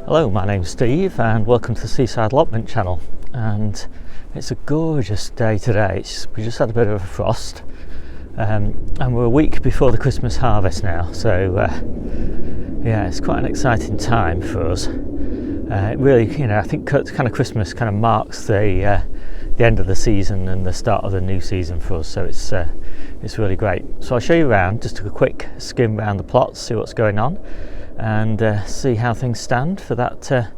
Hello, my name's Steve and welcome to the Seaside Allotment channel, and it's a gorgeous day today. We just had a bit of a frost and we're a week before the Christmas harvest now, so yeah, it's quite an exciting time for us. It really, I think kind of Christmas kind of marks the end of the season and the start of the new season for us, so it's really great. So I'll show you around, just a quick skim around the plots, see what's going on, and see how things stand for that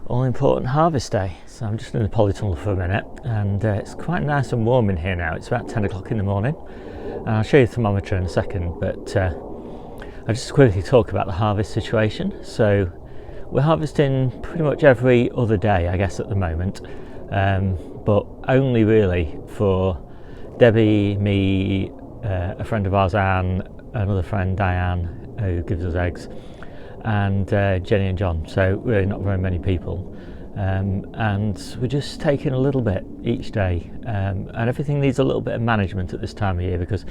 all-important harvest day. So I'm just in the polytunnel for a minute, and it's quite nice and warm in here now. It's about 10 o'clock in the morning, and I'll show you the thermometer in a second, but I'll just quickly talk about the harvest situation. So we're harvesting pretty much every other day, I guess, at the moment, but only really for Debbie, me, a friend of ours, Anne, another friend, Diane, who gives us eggs, and Jennie and John, so really not very many people, and we're just taking a little bit each day, and everything needs a little bit of management at this time of year, because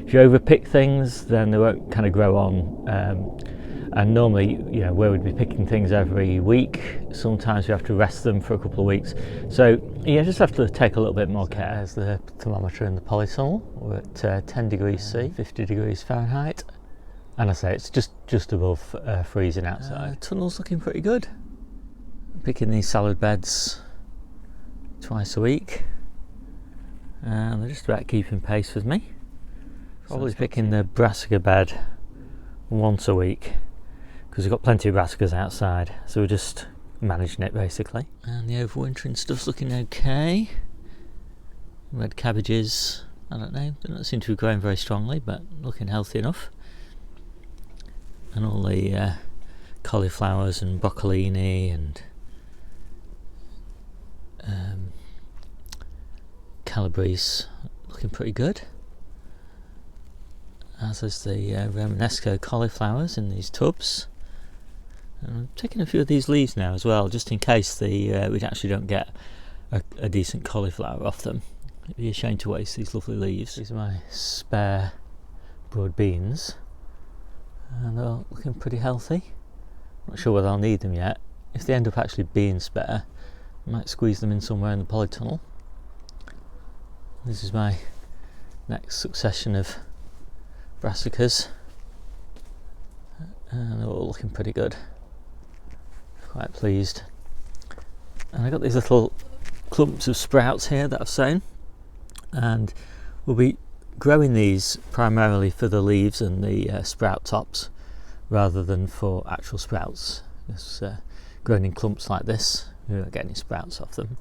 if you overpick things then they won't kind of grow on, and normally, where we'd be picking things every week, sometimes we have to rest them for a couple of weeks, so you just have to take a little bit more care. There's the thermometer in the polytunnel. We're at 10 degrees C, 50 degrees Fahrenheit. And I say it's just above freezing outside. The tunnel's looking pretty good. I'm picking these salad beds twice a week, and they're just about keeping pace with me. Probably picking the brassica bed once a week, because we've got plenty of brassicas outside, so we're just managing it basically. And the overwintering stuff's looking okay. Red cabbages, I don't know, they don't seem to be growing very strongly, but looking healthy enough. And all the cauliflowers and broccolini and calabrese looking pretty good, as is the Romanesco cauliflowers in these tubs. And I'm taking a few of these leaves now as well, just in case we actually don't get a decent cauliflower off them. It'd be a shame to waste these lovely leaves. These are my spare broad beans, and they're looking pretty healthy. Not sure whether I'll need them yet. If they end up actually being spare, I might squeeze them in somewhere in the polytunnel. This is my next succession of brassicas, and they're all looking pretty good. Quite pleased. And I got these little clumps of sprouts here that I've sown, and we'll be growing these primarily for the leaves and the sprout tops, rather than for actual sprouts. It's grown in clumps like this, we won't get any sprouts off them,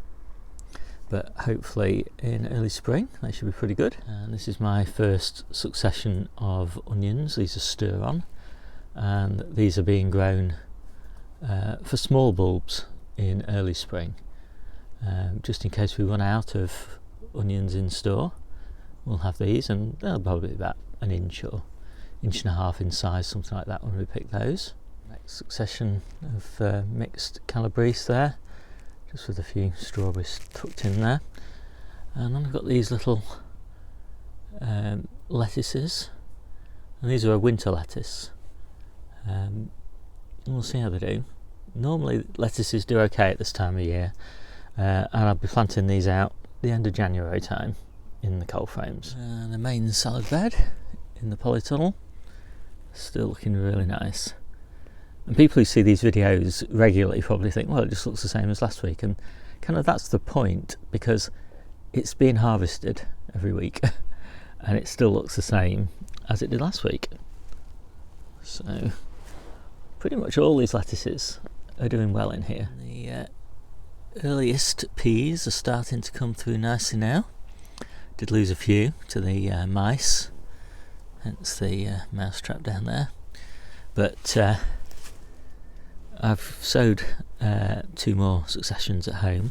but hopefully in early spring they should be pretty good. And this is my first succession of onions. These are stir on, and these are being grown for small bulbs in early spring, just in case we run out of onions in store. We'll have these, and they'll probably be about an inch or inch and a half in size, something like that, when we pick those. Next succession of mixed calabrese there, just with a few strawberries tucked in there. And then I've got these little lettuces, and these are a winter lettuce. We'll see how they do. Normally lettuces do okay at this time of year, and I'll be planting these out the end of January time in the cold frames. And the main salad bed in the polytunnel, still looking really nice. And people who see these videos regularly probably think, well, it just looks the same as last week, and kind of that's the point, because it's being harvested every week and it still looks the same as it did last week. So pretty much all these lettuces are doing well in here. The earliest peas are starting to come through nicely now. Did lose a few to the mice, hence the mouse trap down there, but I've sowed 2 more successions at home,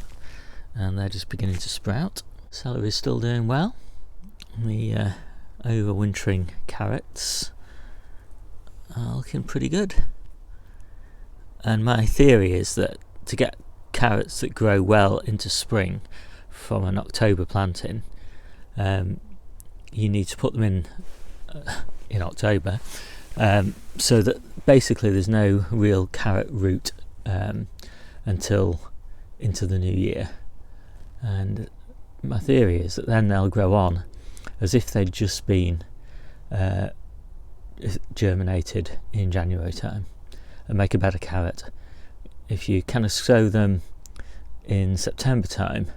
and they're just beginning to sprout. Celery is still doing well. The overwintering carrots are looking pretty good, and my theory is that to get carrots that grow well into spring from an October planting, you need to put them in October, so that basically there's no real carrot root until into the new year. And my theory is that then they'll grow on as if they'd just been germinated in January time and make a better carrot. If you kind of sow them in September time,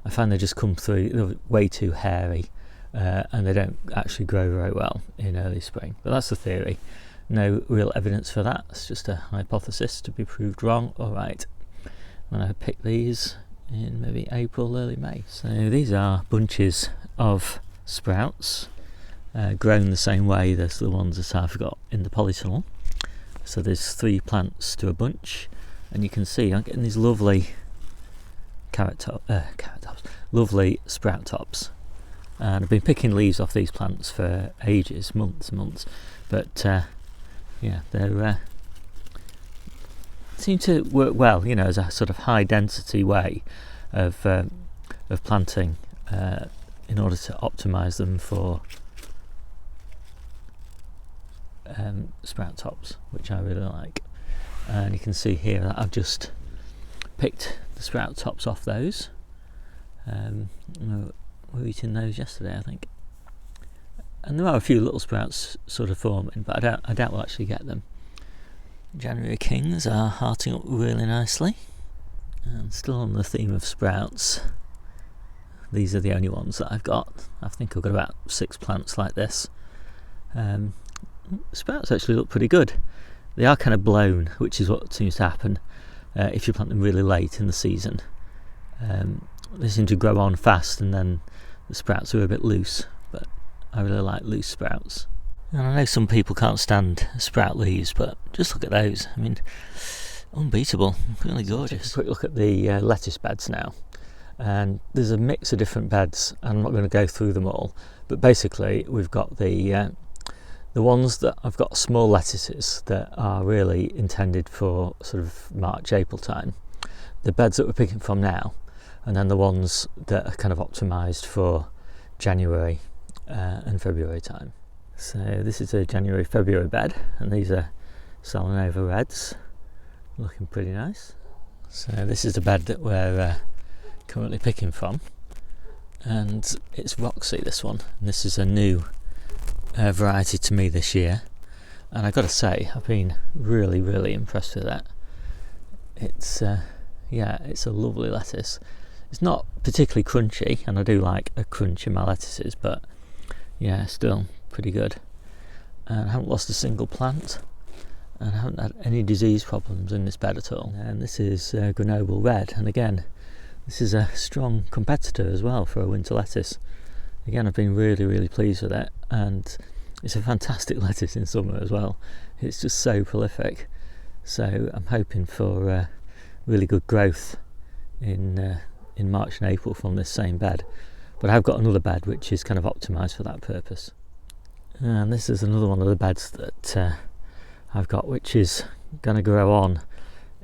I find they just come through, they're way too hairy, and they don't actually grow very well in early spring. But that's the theory. No real evidence for that. It's just a hypothesis to be proved wrong or right. And I pick these in maybe April, early May. So these are bunches of sprouts, grown the same way as the ones that I've got in the polytunnel. So there's 3 plants to a bunch, and you can see I'm getting these lovely lovely sprout tops. And I've been picking leaves off these plants for ages, months and months, but yeah, they seem to work well, you know, as a sort of high density way of planting in order to optimise them for sprout tops, which I really like. And you can see here that I've just picked the sprout tops off those. We were eating those yesterday, I think. And there are a few little sprouts sort of forming, but I doubt we'll actually get them. January Kings are hearting up really nicely. And still on the theme of sprouts, these are the only ones that I've got. I think I've got about 6 plants like this. Sprouts actually look pretty good. They are kind of blown, which is what seems to happen if you plant them really late in the season. They seem to grow on fast, and then the sprouts are a bit loose, but I really like loose sprouts. And I know some people can't stand sprout leaves, but just look at those. I mean, unbeatable, really gorgeous. Take a quick look at the lettuce beds now. And there's a mix of different beds, and I'm not going to go through them all, but basically we've got the ones that I've got small lettuces that are really intended for sort of March, April time, the beds that we're picking from now, and then the ones that are kind of optimised for January and February time. So this is a January, February bed, and these are Salanova Reds, looking pretty nice. So this is the bed that we're currently picking from, and it's Roxy, this one, and this is a new variety to me this year, and I've got to say I've been really impressed with that. It's it's a lovely lettuce. It's not particularly crunchy, and I do like a crunch in my lettuces, but yeah, still pretty good. And I haven't lost a single plant, and I haven't had any disease problems in this bed at all. And this is Grenoble Red, and again, this is a strong competitor as well for a winter lettuce. Again, I've been really pleased with it, and it's a fantastic lettuce in summer as well. It's just so prolific, so I'm hoping for really good growth in March and April from this same bed. But I've got another bed which is kind of optimised for that purpose. And this is another one of the beds that I've got, which is going to grow on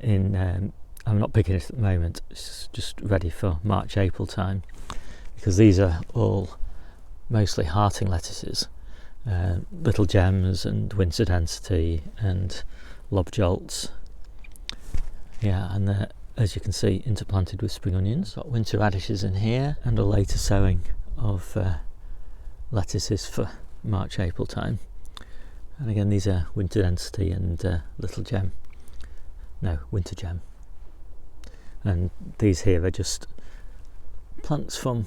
in, I'm not picking it at the moment, it's just ready for March, April time, because these are all mostly hearting lettuces, Little Gems and Winter Density and Lob Jolts. Yeah, and they're, as you can see, interplanted with spring onions. Got winter radishes in here, and a later sowing of lettuces for March, April time. And again, these are Winter Density and Little Gem. No, Winter Gem. And these here are just plants from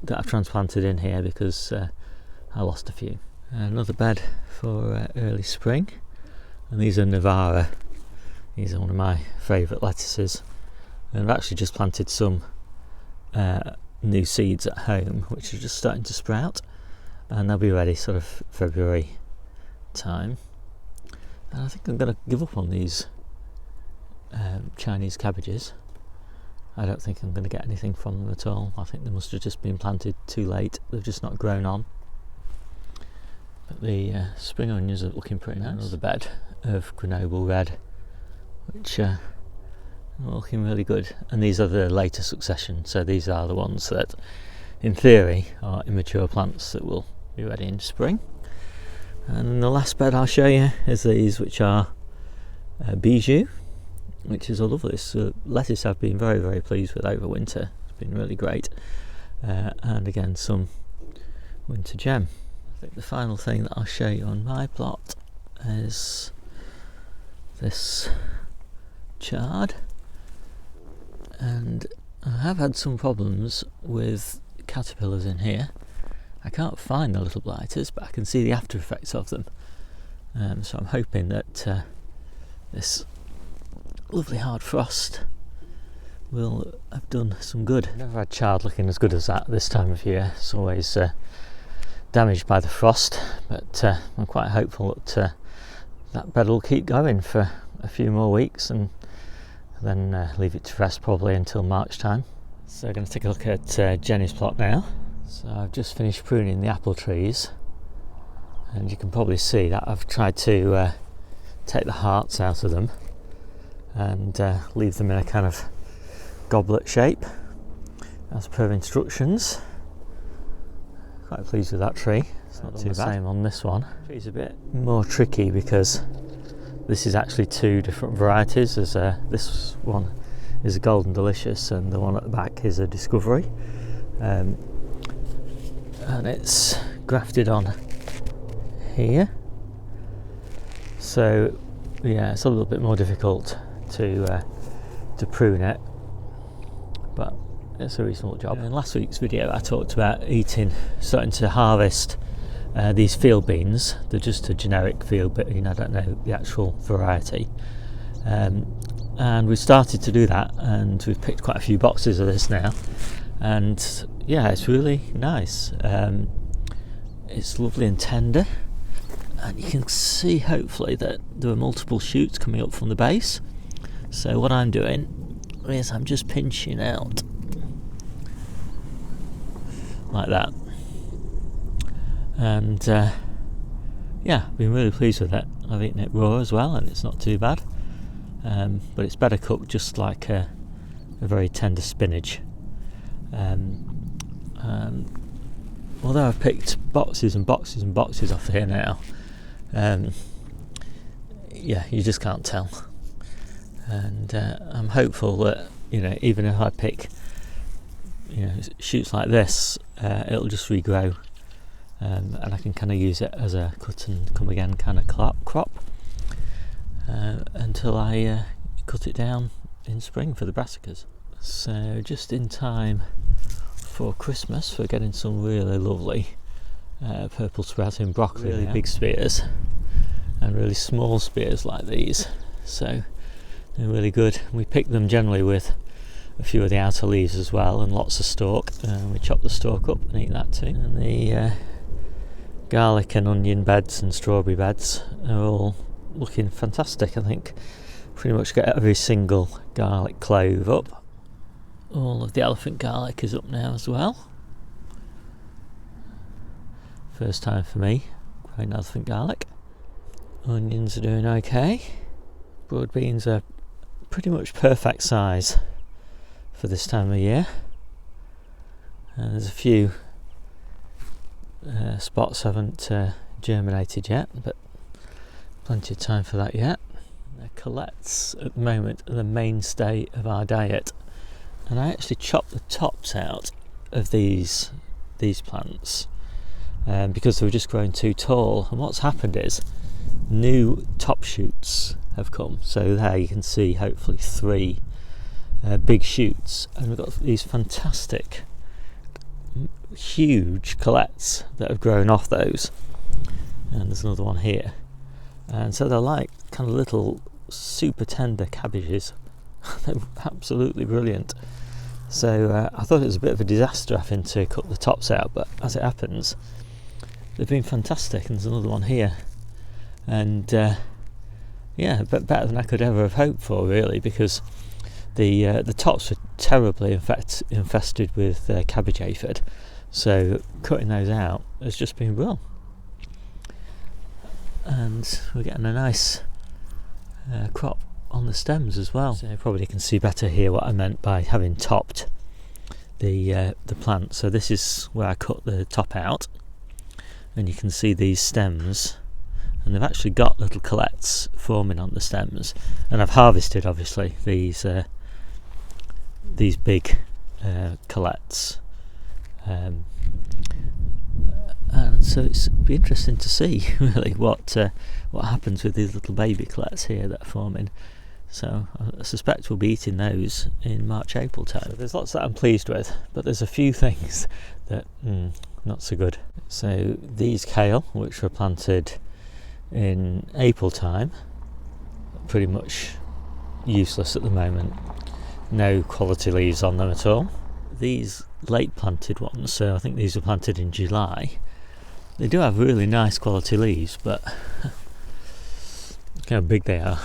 that I've transplanted in here because I lost a few. Another bed for early spring, and these are Navara. These are one of my favourite lettuces, and I've actually just planted some new seeds at home which are just starting to sprout, and they'll be ready sort of February time. And I think I'm going to give up on these Chinese cabbages. I don't think I'm going to get anything from them at all. I think they must have just been planted too late. They've just not grown on. But the spring onions are looking pretty nice. Another bed of Grenoble Red, which are looking really good. And these are the later succession, so these are the ones that, in theory, are immature plants that will be ready in spring. And the last bed I'll show you is these, which are Bijou. which is all lovely. This lettuce I've been very, very pleased with over winter. It's been really great. And again, some winter gem. I think the final thing that I'll show you on my plot is this chard, and I have had some problems with caterpillars in here. I can't find the little blighters, but I can see the after effects of them, so I'm hoping that this lovely hard frost will have done some good. I've never had chard looking as good as that this time of year. It's always damaged by the frost, but I'm quite hopeful that that bed will keep going for a few more weeks and then leave it to rest probably until March time. So I'm going to take a look at Jennie's plot now. So I've just finished pruning the apple trees, and you can probably see that I've tried to take the hearts out of them and leave them in a kind of goblet shape as per instructions. Quite pleased with that tree. It's not too bad. Same on this one. The tree's a bit more tricky because this is actually two different varieties. There's this one is a Golden Delicious and the one at the back is a Discovery, and it's grafted on here, so yeah, it's a little bit more difficult to prune it, but it's a reasonable job. In last week's video I talked about starting to harvest these field beans. They're just a generic field bean, I don't know the actual variety, and we started to do that, and we've picked quite a few boxes of this now, and yeah, it's really nice. It's lovely and tender, and you can see hopefully that there are multiple shoots coming up from the base. So what I'm doing is I'm just pinching out like that, and yeah, been really pleased with it. I've eaten it raw as well, and it's not too bad, but it's better cooked, just like a very tender spinach. Although I've picked boxes and boxes and boxes off here now, yeah, you just can't tell, and I'm hopeful that, you know, even if I pick, you know, shoots like this, it'll just regrow, and I can kind of use it as a cut and come again kind of crop until I cut it down in spring for the brassicas. So just in time for Christmas, for getting some really lovely purple sprouting broccoli, really big spears and really small spears like these, so they're really good. We pick them generally with a few of the outer leaves as well, and lots of stalk, we chop the stalk up and eat that too. And the garlic and onion beds and strawberry beds are all looking fantastic. I think pretty much get every single garlic clove up. All of the elephant garlic is up now as well. First time for me growing elephant garlic. Onions are doing okay. Broad beans are pretty much perfect size for this time of year. And there's a few spots haven't germinated yet, but plenty of time for that yet. The colettes at the moment are the mainstay of our diet, and I actually chopped the tops out of these plants because they were just growing too tall, and what's happened is new top shoots have come. So there you can see hopefully 3 big shoots, and we've got these fantastic huge colettes that have grown off those, and there's another one here, and so they're like kind of little super tender cabbages. They're absolutely brilliant. So I thought it was a bit of a disaster having to cut the tops out, but as it happens they've been fantastic, and there's another one here, and yeah, but better than I could ever have hoped for, really, because the tops were terribly infested with cabbage aphid, so cutting those out has just been brilliant, and we're getting a nice crop on the stems as well. So you probably can see better here what I meant by having topped the plant. So this is where I cut the top out, and you can see these stems and they've actually got little colettes forming on the stems, and I've harvested obviously these big colettes, and so it's be interesting to see really what happens with these little baby colettes here that are forming. So I suspect we'll be eating those in March, April time. So there's lots that I'm pleased with, but there's a few things that not so good. So these kale, which were planted in April time, pretty much useless at the moment. No quality leaves on them at all. These late planted ones, so I think these were planted in July, they do have really nice quality leaves, but look how big they are.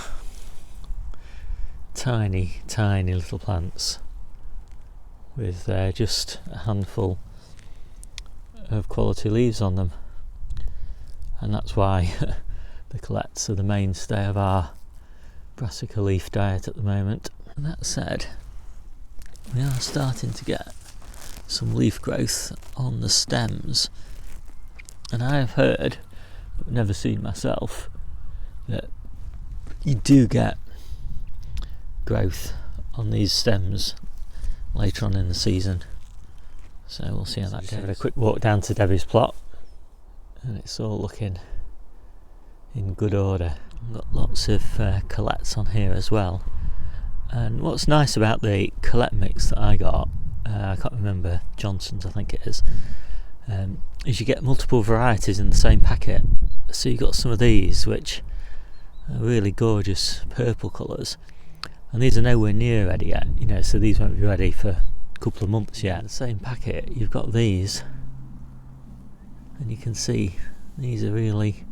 Tiny little plants with just a handful of quality leaves on them, and that's why the colettes are the mainstay of our brassica leaf diet at the moment. And that said, we are starting to get some leaf growth on the stems, and I have heard, but never seen myself, that you do get growth on these stems later on in the season, so we'll see how that goes. Had a quick walk down to Debbie's plot, and it's all looking in good order. We've got lots of colettes on here as well, and what's nice about the colette mix that I got, I can't remember, Johnson's I think it is you get multiple varieties in the same packet. So you've got some of these which are really gorgeous purple colours, and these are nowhere near ready yet, so these won't be ready for a couple of months yet. In the same packet you've got these, and you can see these are really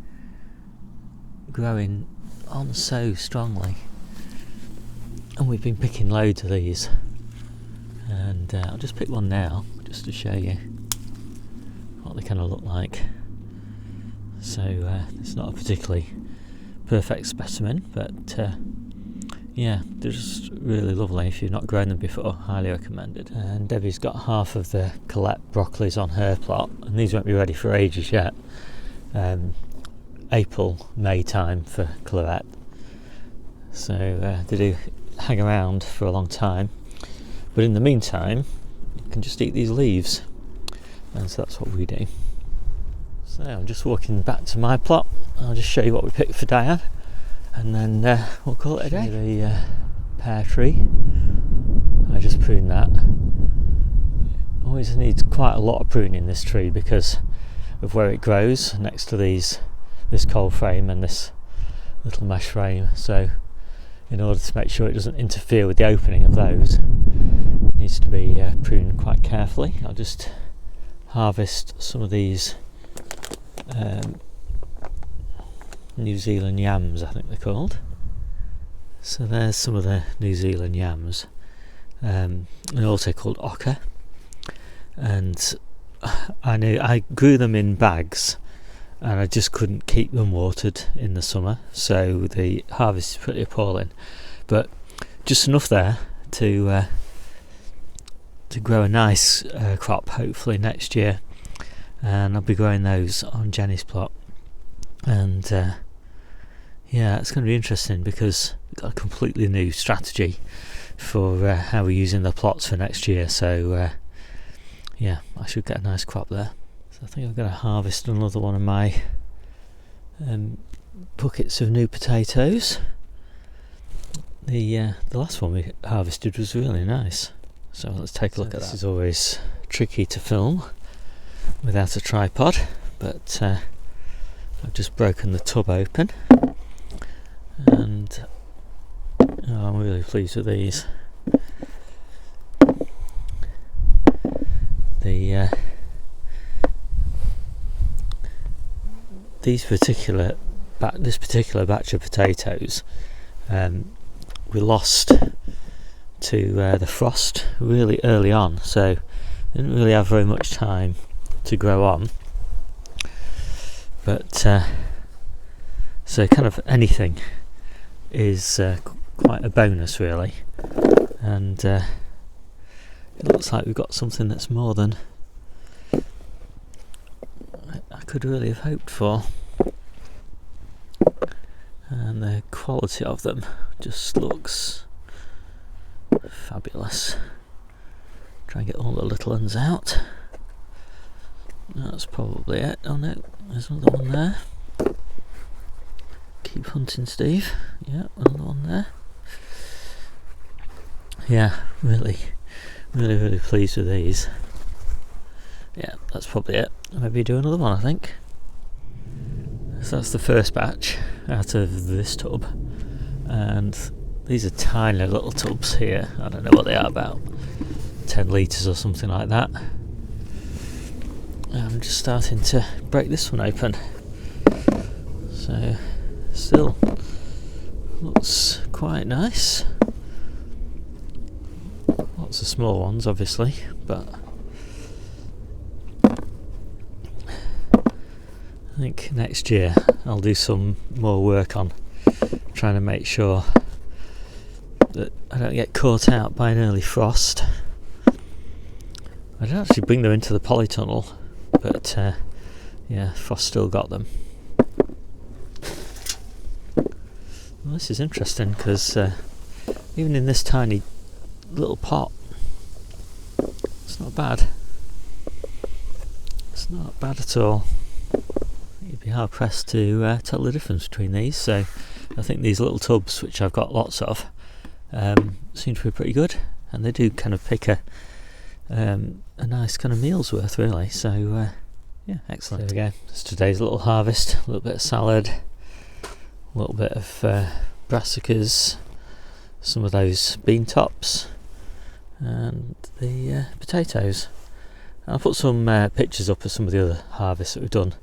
growing on so strongly, and we've been picking loads of these, and I'll just pick one now just to show you what they kind of look like. So it's not a particularly perfect specimen, but yeah, they're just really lovely. If you've not grown them before, highly recommended. And Debbie's got half of the colette broccolis on her plot, and these won't be ready for ages yet. April, May time for claret. So they do hang around for a long time, but in the meantime you can just eat these leaves, and so that's what we do. So I'm just walking back to my plot. I'll just show you what we picked for Diane, and then we'll call it a day. The pear tree, I just pruned that. Always needs quite a lot of pruning, this tree, because of where it grows next to this coal frame and this little mesh frame. So in order to make sure it doesn't interfere with the opening of those, it needs to be pruned quite carefully. I'll just harvest some of these New Zealand yams, I think they're called. So there's some of the New Zealand yams, and also called ochre. And I grew them in bags, and I just couldn't keep them watered in the summer, so the harvest is pretty appalling. But just enough there to grow a nice crop hopefully next year, and I'll be growing those on Jennie's plot. And yeah, it's going to be interesting because we've got a completely new strategy for how we're using the plots for next year. So yeah, I should get a nice crop there. So I think I'm going to harvest another one of my buckets of new potatoes. The last one we harvested was really nice, so let's take a look at that. This is always tricky to film without a tripod, but I've just broken the tub open, and I'm really pleased with these. This particular batch of potatoes, we lost to the frost really early on, so didn't really have very much time to grow on. But so kind of anything is quite a bonus really, and it looks like we've got something that's more than I could really have hoped for. and the quality of them just looks fabulous. Try and get all the little ones out. That's probably it. Oh no, there's another one there. Keep hunting, Steve. Yeah, another one there. Yeah, really pleased with these. Yeah, that's probably it. Maybe do another one, I think. So that's the first batch out of this tub, and these are tiny little tubs here. I don't know what they are, about 10 litres or something like that. I'm just starting to break this one open, so still looks quite nice. Lots of small ones obviously, but I think next year I'll do some more work on trying to make sure that I don't get caught out by an early frost. I didn't actually bring them into the polytunnel, but yeah, frost still got them. Well, this is interesting because even in this tiny little pot, it's not bad. It's not bad at all. You'd be hard pressed to tell the difference between these. So I think these little tubs, which I've got lots of, seem to be pretty good, and they do kind of pick a nice kind of meal's worth really. So yeah, excellent. There we go. That's today's little harvest. A little bit of salad, a little bit of brassicas, some of those bean tops, and the potatoes. I'll put some pictures up of some of the other harvests that we've done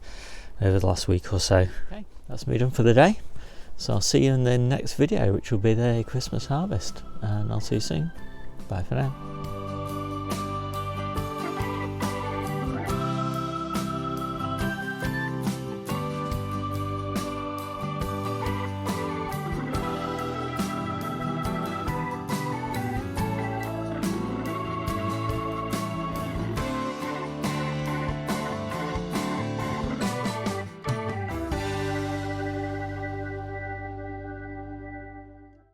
over the last week or so. Okay, that's me done for the day. So I'll see you in the next video, which will be the Christmas harvest, and I'll see you soon. Bye for now.